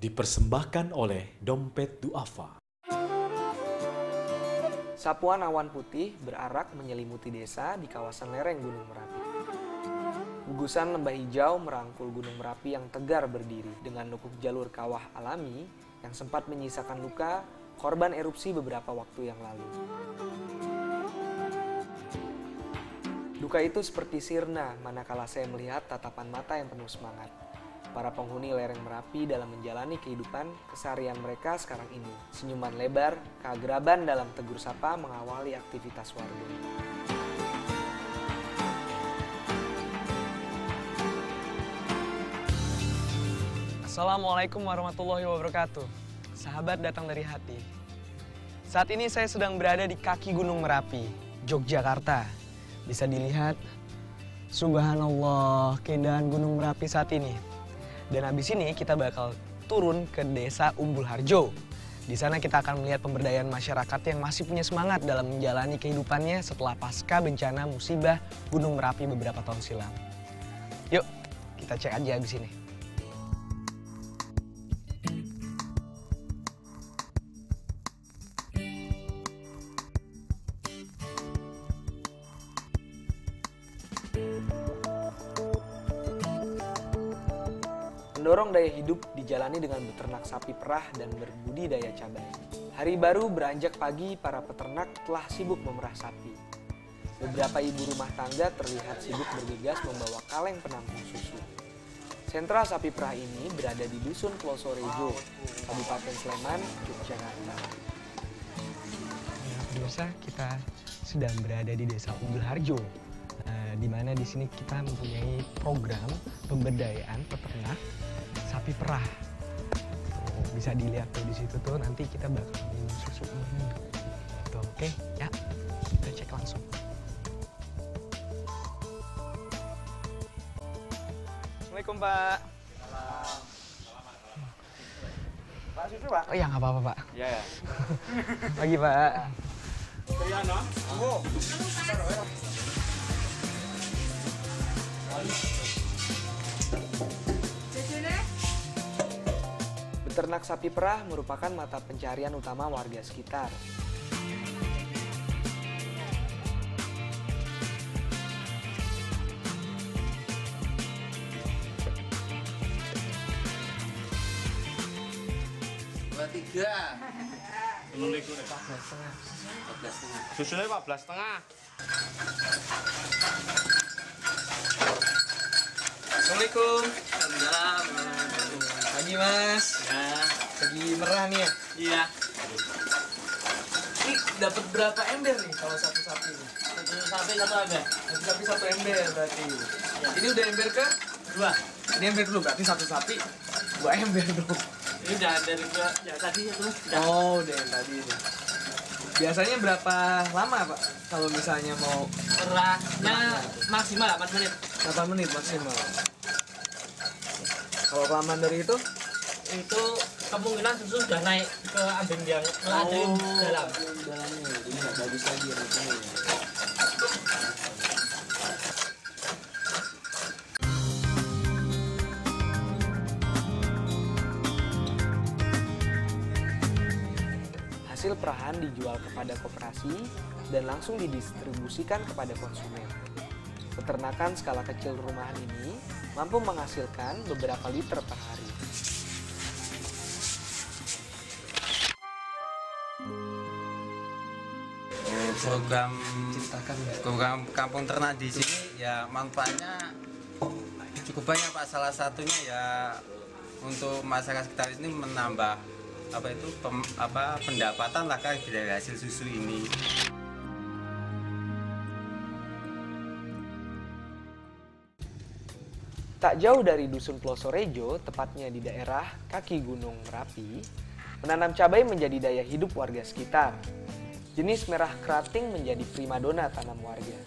Dipersembahkan oleh Dompet Duafa. Sapuan awan putih berarak menyelimuti desa di kawasan lereng Gunung Merapi. Gugusan lembah hijau merangkul Gunung Merapi yang tegar berdiri dengan nukuk jalur kawah alami yang sempat menyisakan luka korban erupsi beberapa waktu yang lalu. Duka itu seperti sirna manakala saya melihat tatapan mata yang penuh semangat para penghuni lereng Merapi dalam menjalani kehidupan keseharian mereka sekarang ini. Senyuman lebar, keagraban dalam tegur sapa mengawali aktivitas warga. Assalamualaikum warahmatullahi wabarakatuh. Sahabat datang dari hati. Saat ini saya sedang berada di kaki Gunung Merapi, Yogyakarta. Bisa dilihat, subhanallah, keindahan Gunung Merapi saat ini. Dan habis ini kita bakal turun ke desa Umbul Harjo. Di sana kita akan melihat pemberdayaan masyarakat yang masih punya semangat dalam menjalani kehidupannya setelah pasca bencana musibah Gunung Merapi beberapa tahun silam. Yuk, kita cek aja habis ini. Mendorong daya hidup dijalani dengan beternak sapi perah dan berbudidaya cabai. Hari baru beranjak pagi, para peternak telah sibuk memerah sapi. Beberapa ibu rumah tangga terlihat sibuk bergegas membawa kaleng penampung susu. Sentra sapi perah ini berada di Dusun Plosorejo, Kabupaten Sleman, Yogyakarta. Pemirsa, kita sedang berada di Desa Umbul Harjo, di mana di sini kita mempunyai program pemberdayaan peternak sapi perah. Tuh, bisa dilihat tuh di situ tuh, nanti kita bakal minum susu ini. Tuh, oke, ya, kita cek langsung. Assalamualaikum, Pak. Pak susu, Pak? Oh ya, nggak apa-apa, Pak. Iya ya. Pagi, Pak. Triano. Oh. Beternak sapi perah merupakan mata pencarian utama warga sekitar. Susunya 14,5. Assalamualaikum. Pagi, Mas. Ya. Lagi merah nih ya? Iya. Ini dapat berapa ember nih kalau satu sapi ini? Satu sapi satu ember. Satu sapi satu ember berarti. Ya. Ini udah ember ke? 2. Ini ember dulu, berarti satu sapi 2 ember dong. Ini udah dari gua ya tadi itu. Oh, udah yang tadi ini. Biasanya berapa lama, Pak? Kalau misalnya mau Perahnya maksimal 8 menit. 8 menit maksimal. Kalau kelamaan dari itu? Itu kemungkinan susu sudah naik ke ambing yang melandai dalam. Dalamnya, jadi nggak bagus lagi rasanya. Hasil perahan dijual kepada koperasi dan langsung didistribusikan kepada konsumen. Peternakan skala kecil rumahan ini mampu menghasilkan beberapa liter per hari. Program kampung ternak di sini ya manfaatnya cukup banyak, Pak. Salah satunya ya untuk masyarakat sekitar ini menambah pendapatan lah kan dari hasil susu ini. Tak jauh dari Dusun Plosorejo, tepatnya di daerah kaki Gunung Merapi, menanam cabai menjadi daya hidup warga sekitar. Jenis merah kerating menjadi primadona tanam warga.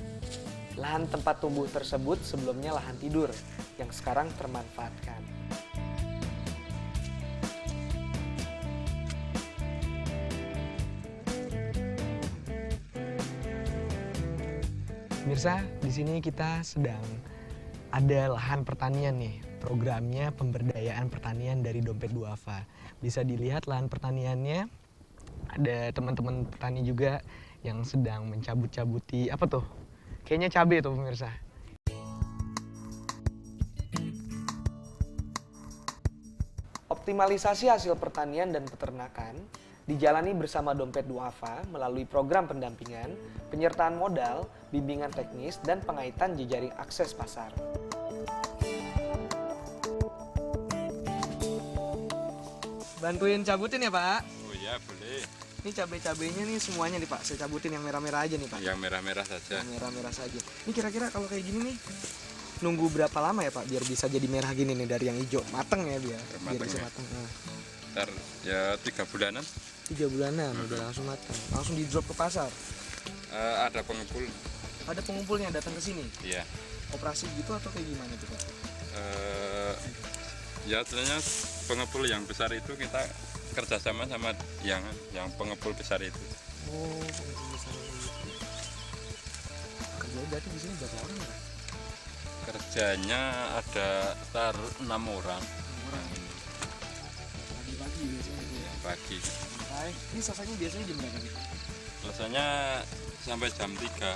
Lahan tempat tumbuh tersebut sebelumnya lahan tidur, yang sekarang termanfaatkan. Pemirsa, di sini kita sedang ada lahan pertanian nih. programnya pemberdayaan pertanian dari Dompet Duafa. Bisa dilihat lahan pertaniannya, ada teman-teman petani juga yang sedang mencabut-cabuti, apa tuh? Kayaknya cabai tuh pemirsa. Optimalisasi hasil pertanian dan peternakan dijalani bersama Dompet Duafa melalui program pendampingan, penyertaan modal, bimbingan teknis, dan pengaitan jejaring akses pasar. Bantuin cabutin ya Pak? Oh iya boleh. Ini cabai-cabainya nih semuanya nih Pak, saya cabutin yang merah-merah aja nih Pak. Yang merah-merah saja. Yang merah-merah saja. Ini kira-kira kalau kayak gini nih, nunggu berapa lama ya Pak biar bisa jadi merah gini nih dari yang hijau? Mateng ya biar bisa ya. mateng. Ntar ya 3 bulanan. 3 bulanan udah langsung matang. Langsung di drop ke pasar. Ada pengepul. Ada pengumpulnya datang ke sini. Iya. Operasi gitu atau kayak gimana tuh Pak? Ya sebenarnya pengepul yang besar itu kita kerjasama sama yang pengepul besar itu. Oh, pengepul besar gitu. Kerjanya berarti di sini berapa orang ya? Kerjanya ada sekitar 6 orang. 6 orang. Pagi-pagi biasanya gitu ya. Pagi. Ini selesainya biasanya jam berapa nih? Selesainya sampai jam 3.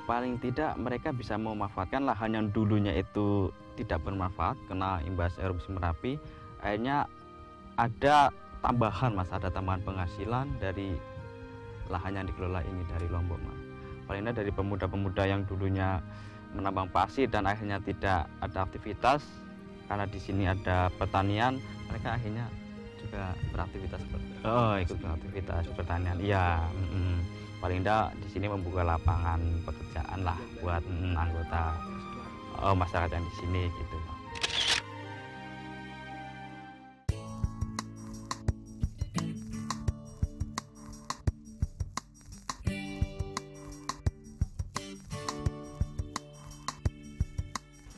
Paling tidak mereka bisa memanfaatkan lahan yang dulunya itu tidak bermanfaat kena imbas erupsi Merapi. Akhirnya ada tambahan ada tambahan penghasilan dari lahan yang dikelola ini dari Lombok Mas. Paling tidak dari pemuda-pemuda yang dulunya menambang pasir dan akhirnya tidak ada aktivitas karena di sini ada pertanian, mereka akhirnya juga beraktivitas ikut beraktivitas pertanian. Iya. Paling tidak di sini membuka lapangan pekerjaan lah buat anggota masyarakat yang di sini gitu.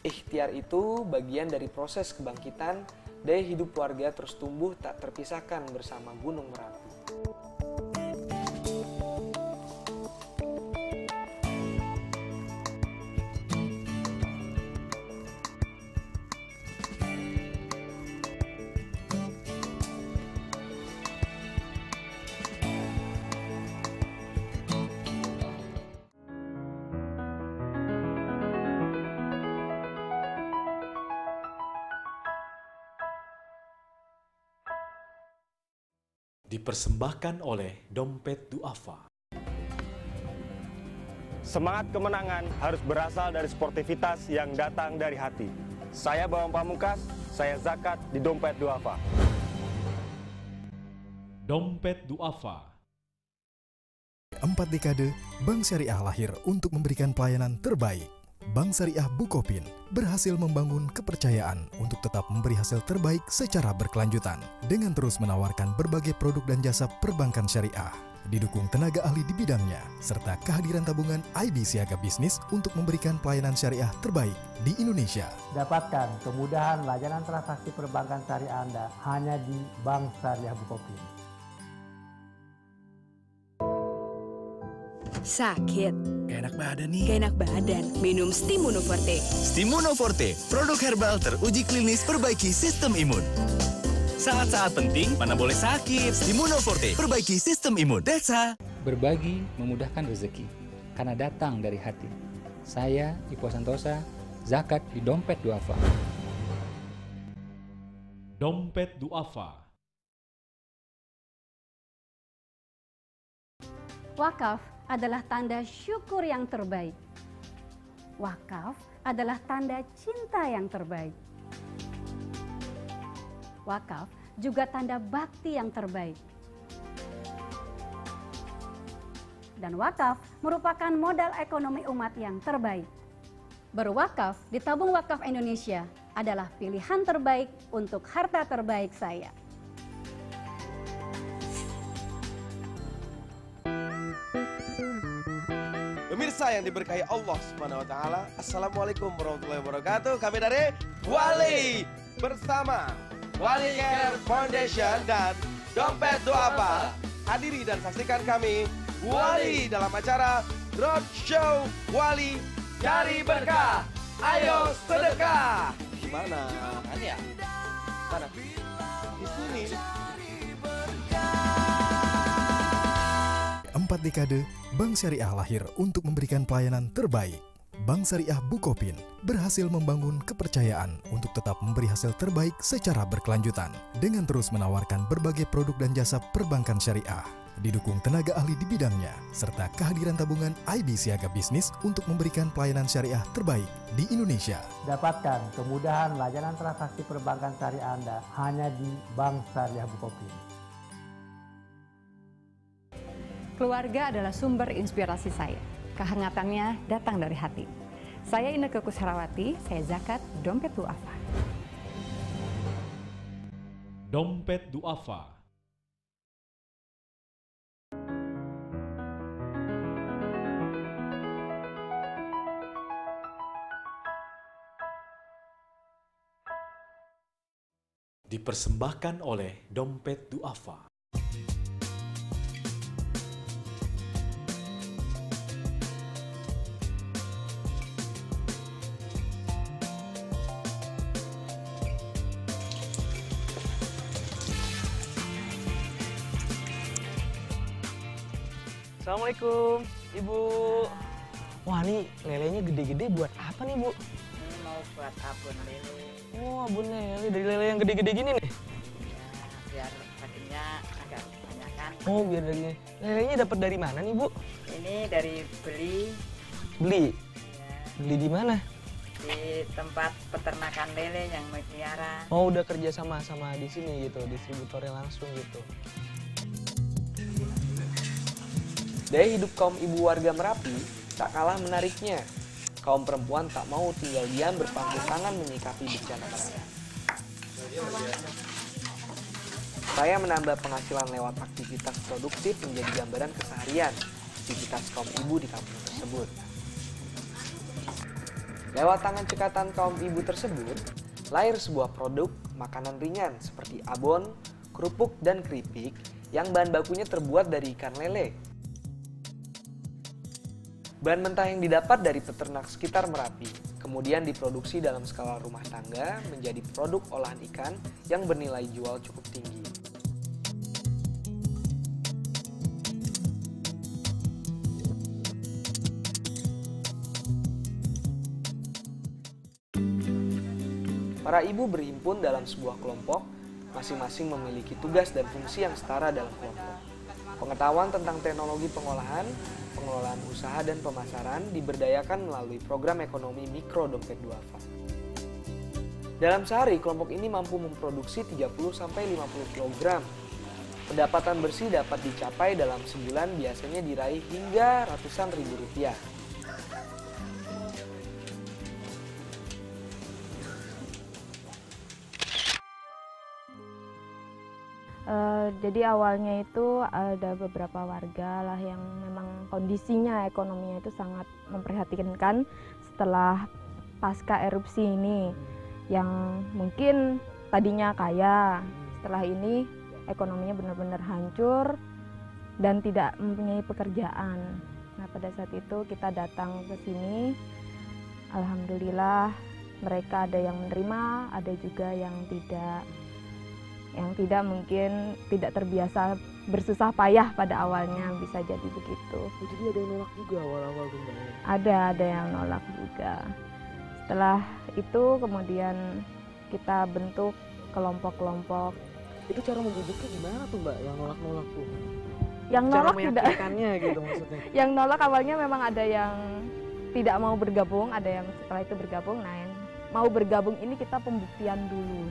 Ikhtiar itu bagian dari proses kebangkitan daya hidup warga terus tumbuh tak terpisahkan bersama Gunung Merapi. Dipersembahkan oleh Dompet Duafa. Semangat kemenangan harus berasal dari sportivitas yang datang dari hati. Saya Bawang Pamungkas, saya zakat di Dompet Duafa. Dompet Duafa. 4 dekade, Bank Syariah lahir untuk memberikan pelayanan terbaik. Bank Syariah Bukopin berhasil membangun kepercayaan untuk tetap memberi hasil terbaik secara berkelanjutan dengan terus menawarkan berbagai produk dan jasa perbankan syariah, didukung tenaga ahli di bidangnya, serta kehadiran tabungan IB Siaga Bisnis untuk memberikan pelayanan syariah terbaik di Indonesia. Dapatkan kemudahan layanan transaksi perbankan syariah Anda hanya di Bank Syariah Bukopin. Sakit, Gak enak badan nih. gak enak badan, minum Stimuno Forte. Stimuno Forte, produk herbal teruji klinis perbaiki sistem imun. Saat-saat penting, mana boleh sakit. Stimuno Forte, perbaiki sistem imun. Desa. Berbagi memudahkan rezeki, karena datang dari hati. Saya, Ipo Santosa, zakat di Dompet Duafa. Dompet Duafa. Wakaf adalah tanda syukur yang terbaik. Wakaf adalah tanda cinta yang terbaik. Wakaf juga tanda bakti yang terbaik. Dan wakaf merupakan modal ekonomi umat yang terbaik. Berwakaf di Tabung Wakaf Indonesia adalah pilihan terbaik untuk harta terbaik saya. Pemirsa yang diberkahi Allah Subhanahu wa taala, Assalamualaikum warahmatullahi wabarakatuh. Kami dari Wali bersama Wali Care Foundation dan Dompet Duafa. Hadiri dan saksikan kami, Bu Wali dalam acara Roadshow Wali Cari Berkah. Ayo sedekah. Gimana? Mana ya? Mana? Di sini. 4 dekade, Bank Syariah lahir untuk memberikan pelayanan terbaik. Bank Syariah Bukopin berhasil membangun kepercayaan untuk tetap memberi hasil terbaik secara berkelanjutan dengan terus menawarkan berbagai produk dan jasa perbankan syariah, didukung tenaga ahli di bidangnya, serta kehadiran tabungan IB Siaga Bisnis untuk memberikan pelayanan syariah terbaik di Indonesia. Dapatkan kemudahan layanan transaksi perbankan syariah Anda hanya di Bank Syariah Bukopin. Keluarga adalah sumber inspirasi saya. Kehangatannya datang dari hati. Saya Inneke Kusherawati, saya zakat Dompet Duafa. Dompet Duafa. Dipersembahkan oleh Dompet Duafa. Assalamualaikum, Ibu. Wah, nih lelenya gede-gede buat apa nih, Bu? Ini mau buat abon lele. Oh, abon lele dari lele yang gede-gede gini nih. Ya, biar dagingnya agak banyak kan. Oh, biar dagingnya. Lelenya dapat dari mana nih, Bu? Ini dari beli. Beli? Ya. Beli di mana? Di tempat peternakan lele yang melihara. Oh, udah kerja sama di sini gitu, distributornya langsung gitu. Daya hidup kaum ibu warga Merapi tak kalah menariknya. Kaum perempuan tak mau tinggal diam berpangku tangan menyikapi bencana raya. Saya menambah penghasilan lewat aktivitas produktif menjadi gambaran keseharian aktivitas kaum ibu di kampung tersebut. Lewat tangan cekatan kaum ibu tersebut, lahir sebuah produk makanan ringan seperti abon, kerupuk, dan keripik yang bahan bakunya terbuat dari ikan lele. Bahan mentah yang didapat dari peternak sekitar Merapi, kemudian diproduksi dalam skala rumah tangga menjadi produk olahan ikan yang bernilai jual cukup tinggi. Para ibu berhimpun dalam sebuah kelompok, masing-masing memiliki tugas dan fungsi yang setara dalam kelompok. Pengetahuan tentang teknologi pengolahan, pengelolaan usaha dan pemasaran diberdayakan melalui program ekonomi mikro Dompet Duafa. Dalam sehari, kelompok ini mampu memproduksi 30-50 kg. Pendapatan bersih dapat dicapai dalam sebulan biasanya diraih hingga ratusan ribu rupiah. Jadi awalnya itu ada beberapa warga lah yang memang kondisinya ekonominya itu sangat memprihatinkan setelah pasca erupsi ini, yang mungkin tadinya kaya, setelah ini ekonominya benar-benar hancur dan tidak mempunyai pekerjaan. Nah, pada saat itu kita datang ke sini, alhamdulillah mereka ada yang menerima, ada juga yang tidak. Yang tidak mungkin tidak terbiasa bersusah payah pada awalnya, bisa jadi begitu. Jadi ada yang nolak juga awal-awal tuh Mbak? Ada yang nolak juga. Setelah itu kemudian kita bentuk kelompok-kelompok. Itu cara membujuknya gimana tuh Mbak, yang nolak-nolak tuh? Yang nolak tidak. Gitu maksudnya. Yang nolak awalnya memang ada yang tidak mau bergabung, ada yang setelah itu bergabung. Nah, yang mau bergabung ini kita pembuktian dulu.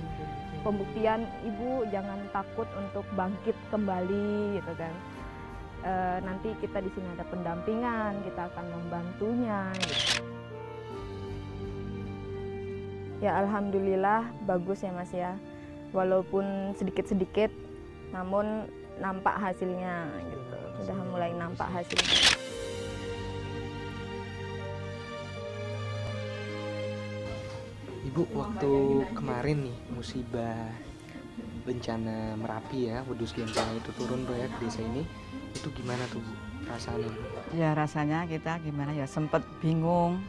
Pembuktian, ibu jangan takut untuk bangkit kembali gitu kan. Nanti kita di sini ada pendampingan, kita akan membantunya gitu. Ya alhamdulillah bagus ya Mas ya. Walaupun sedikit-sedikit namun nampak hasilnya gitu. Sudah mulai nampak hasilnya. Ibu, waktu kemarin nih musibah bencana Merapi ya, wedus gemblong itu turun tuh ya ke desa ini, itu gimana tuh Bu rasanya? Ya rasanya kita gimana ya, sempat bingung.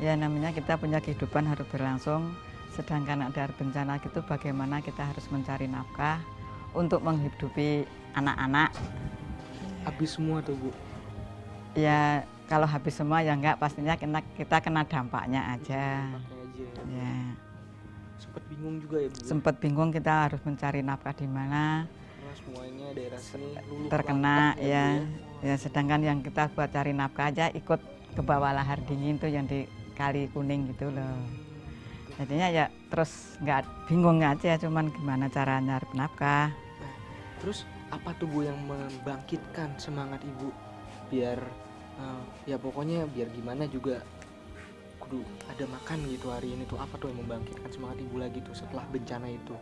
Ya namanya kita punya kehidupan harus berlangsung, sedangkan ada bencana gitu bagaimana kita harus mencari nafkah untuk menghidupi anak-anak. Habis semua tuh Bu? Ya kalau habis semua ya enggak, pastinya kita kena dampaknya aja. Ya. Sempat bingung juga ya Bu? Sempat bingung, kita harus mencari nafkah di mana. Nah, semuanya daerah sini terkena ya. Ya sedangkan yang kita buat cari nafkah aja ikut ke bawah lahar dingin tuh yang di Kali Kuning gitu loh. Jadinya ya terus nggak bingung aja, cuman gimana cara nyari nafkah. Nah, terus apa tuh Bu yang membangkitkan semangat Ibu biar ya pokoknya biar gimana juga kudu ada makan gitu hari ini tuh, apa tuh yang membangkitkan semangat Ibu lagi tuh setelah bencana itu?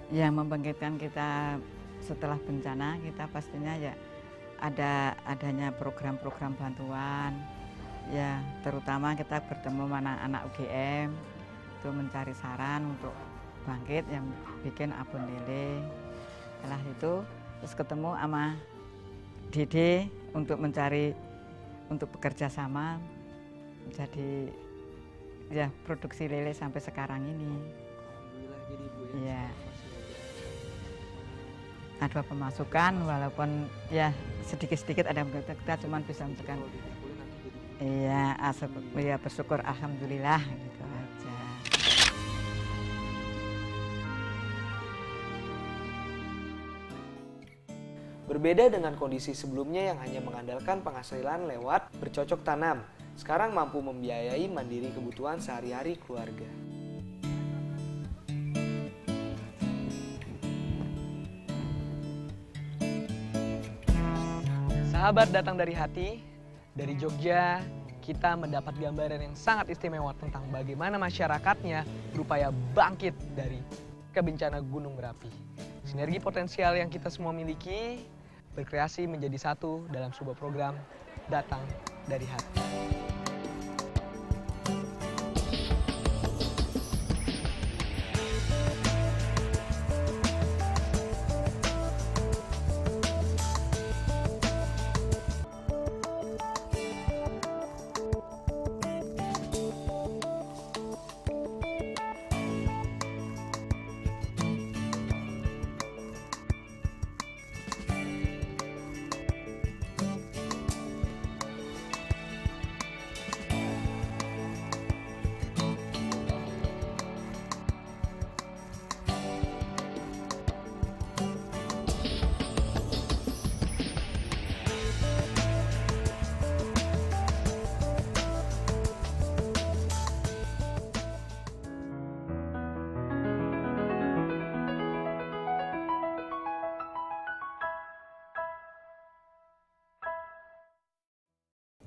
Yang membangkitkan kita setelah bencana kita pastinya ya adanya program-program bantuan. Ya, terutama kita bertemu anak-anak UGM itu mencari saran untuk bangkit yang bikin abon lele. Setelah itu terus ketemu sama Dede untuk bekerja sama jadi ya produksi lele sampai sekarang ini. Alhamdulillah jadi Bu ya. Iya. Ada pemasukan walaupun ya sedikit-sedikit ada kita cuma bisa menekan. Iya, ya bersyukur alhamdulillah gitu aja. Berbeda dengan kondisi sebelumnya yang hanya mengandalkan penghasilan lewat bercocok tanam, sekarang mampu membiayai mandiri kebutuhan sehari-hari keluarga. Sahabat datang dari hati, dari Jogja kita mendapat gambaran yang sangat istimewa tentang bagaimana masyarakatnya berupaya bangkit dari bencana Gunung Merapi. Sinergi potensial yang kita semua miliki berkreasi menjadi satu dalam sebuah program datang dari hati.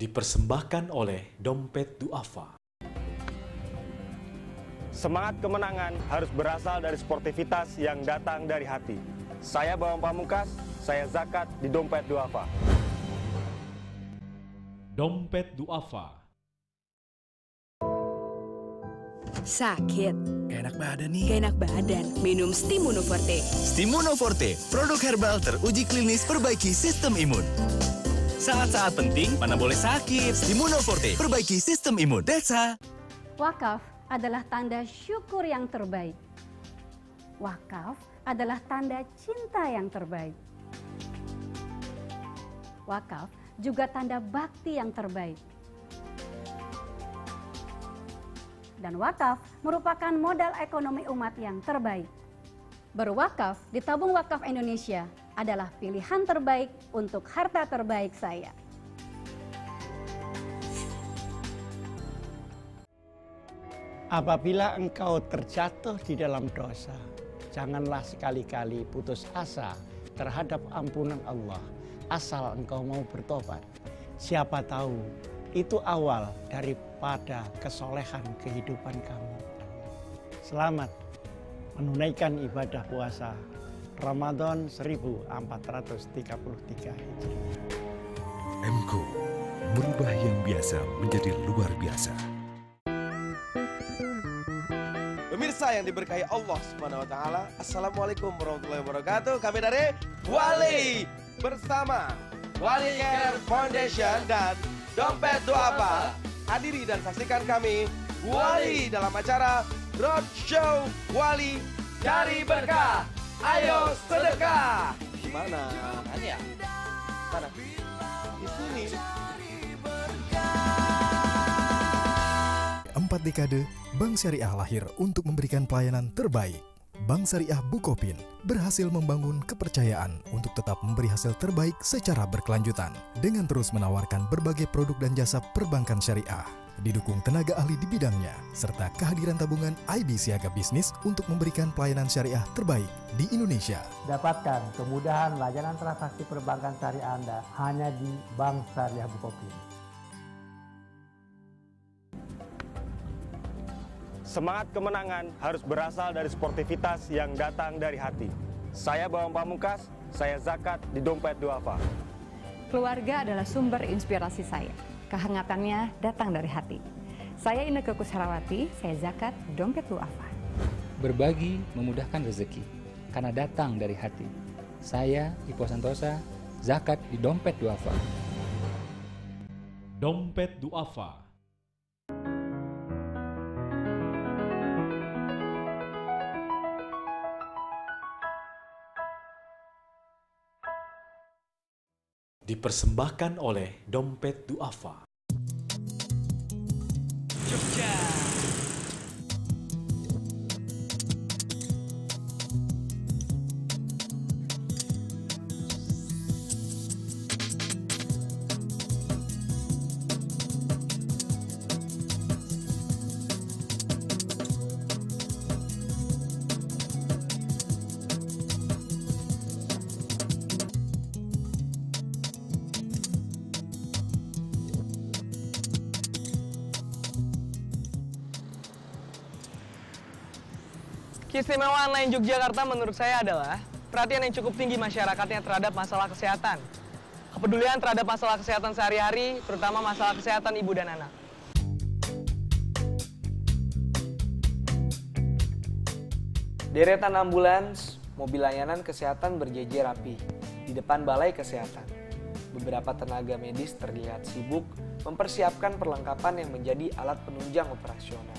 Dipersembahkan oleh Dompet Duafa. Semangat kemenangan harus berasal dari sportivitas yang datang dari hati. Saya Bambang Pamungkas, saya zakat di Dompet Duafa. Dompet Duafa. Sakit, Gak enak badan nih. gak enak badan, minum Stimuno Forte. Stimuno Forte, produk herbal teruji klinis perbaiki sistem imun. Saat-saat penting, mana boleh sakit. Stimuno Forte, perbaiki sistem imun. Detsa. Wakaf adalah tanda syukur yang terbaik. Wakaf adalah tanda cinta yang terbaik. Wakaf juga tanda bakti yang terbaik. Dan wakaf merupakan modal ekonomi umat yang terbaik. Berwakaf di Tabung Wakaf Indonesia adalah pilihan terbaik untuk harta terbaik saya. Apabila engkau terjatuh di dalam dosa, janganlah sekali-kali putus asa terhadap ampunan Allah, asal engkau mau bertobat. Siapa tahu itu awal daripada kesolehan kehidupan kamu. Selamat menunaikan ibadah puasa Ramadan 1433 Hijriah. MCO, merubah yang biasa menjadi luar biasa. Pemirsa yang diberkahi Allah Subhanahu wa taala, Assalamualaikum warahmatullahi wabarakatuh. Kami dari Wali bersama Wali Care Foundation dan Dompet Duafa. Hadiri dan saksikan kami Wali dalam acara Roadshow Wali Cari Berkah. Ayo sedekah. Mana? Mana ya? Mana? Di sini. 4 dekade, Bank Syariah lahir untuk memberikan pelayanan terbaik. Bank Syariah Bukopin berhasil membangun kepercayaan untuk tetap memberi hasil terbaik secara berkelanjutan dengan terus menawarkan berbagai produk dan jasa perbankan syariah. Didukung tenaga ahli di bidangnya, serta kehadiran tabungan IB Siaga Bisnis untuk memberikan pelayanan syariah terbaik di Indonesia. Dapatkan kemudahan layanan transaksi perbankan syariah Anda hanya di Bank Syariah Bukopin. Semangat kemenangan harus berasal dari sportivitas yang datang dari hati. Saya Bawang Pamungkas, saya zakat di Dompet Duafa. Keluarga adalah sumber inspirasi saya. Kehangatannya datang dari hati. Saya Inneke Kusharawati, saya zakat di Dompet Duafa. Berbagi memudahkan rezeki, karena datang dari hati. Saya Ipo Santosa, zakat di Dompet Duafa. Dompet Duafa. Dipersembahkan oleh Dompet Duafa. Jogja. Keistimewaan lain Yogyakarta menurut saya adalah perhatian yang cukup tinggi masyarakatnya terhadap masalah kesehatan. Kepedulian terhadap masalah kesehatan sehari-hari, terutama masalah kesehatan ibu dan anak. Deretan ambulans, mobil layanan kesehatan berjejer rapi di depan balai kesehatan. Beberapa tenaga medis terlihat sibuk mempersiapkan perlengkapan yang menjadi alat penunjang operasional.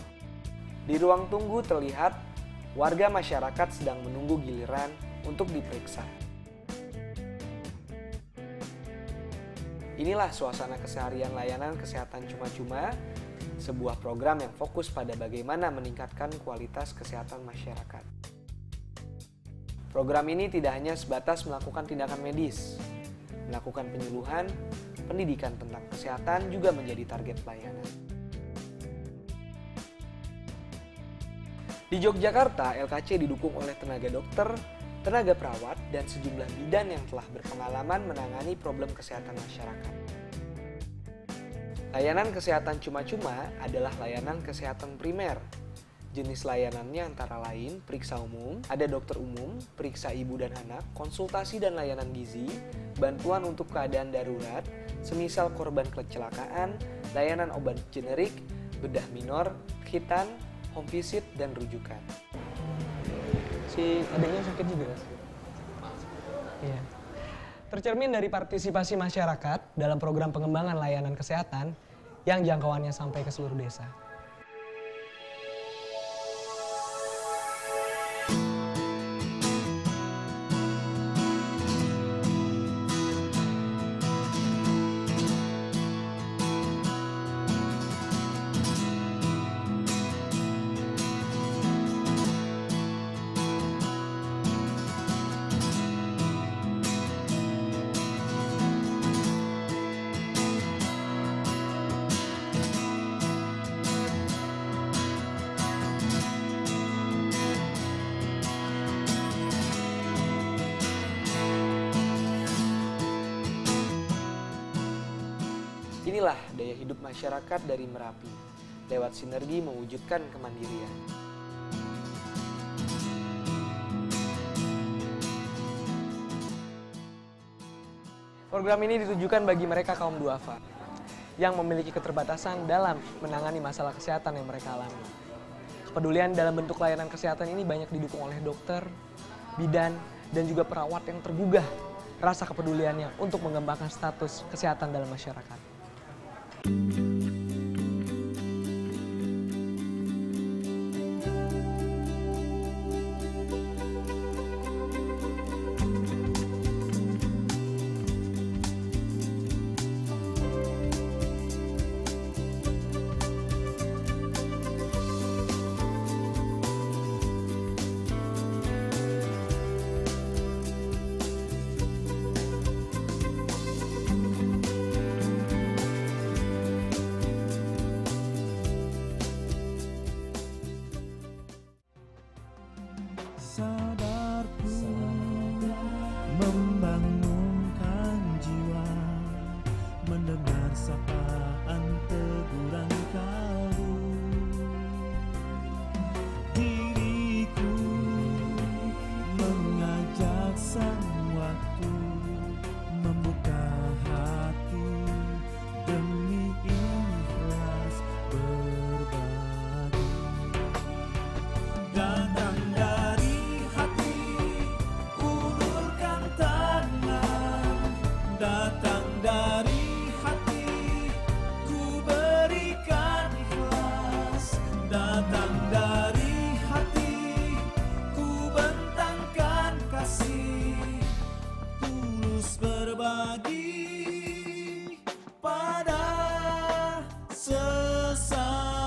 Di ruang tunggu terlihat warga masyarakat sedang menunggu giliran untuk diperiksa. Inilah suasana keseharian layanan kesehatan cuma-cuma, sebuah program yang fokus pada bagaimana meningkatkan kualitas kesehatan masyarakat. Program ini tidak hanya sebatas melakukan tindakan medis, melakukan penyuluhan, pendidikan tentang kesehatan juga menjadi target pelayanan. Di Yogyakarta, LKC didukung oleh tenaga dokter, tenaga perawat, dan sejumlah bidan yang telah berpengalaman menangani problem kesehatan masyarakat. Layanan kesehatan cuma-cuma adalah layanan kesehatan primer. Jenis layanannya antara lain periksa umum, ada dokter umum, periksa ibu dan anak, konsultasi dan layanan gizi, bantuan untuk keadaan darurat, semisal korban kecelakaan, layanan obat generik, bedah minor, khitan, home visit, dan rujukan. Si adanya sakit juga? Iya. Tercermin dari partisipasi masyarakat dalam program pengembangan layanan kesehatan yang jangkauannya sampai ke seluruh desa. Inilah daya hidup masyarakat dari Merapi, lewat sinergi mewujudkan kemandirian. Program ini ditujukan bagi mereka kaum duafa yang memiliki keterbatasan dalam menangani masalah kesehatan yang mereka alami. Kepedulian dalam bentuk layanan kesehatan ini banyak didukung oleh dokter, bidan, dan juga perawat yang tergugah rasa kepeduliannya untuk mengembangkan status kesehatan dalam masyarakat. Sadarku membangunkan jiwa, mendengar sapaan teguran kalbu. Diriku mengajak sang waktu, membuka hati demi ikhlas berbagi. Datang dari hati, ulurkan tangan. Datang dari hati, ku berikan ikhlas. Datang dari hati, ku bentangkan kasih, tulus berbagi pada sesama.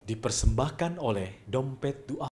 Dipersembahkan oleh Dompet Duafa.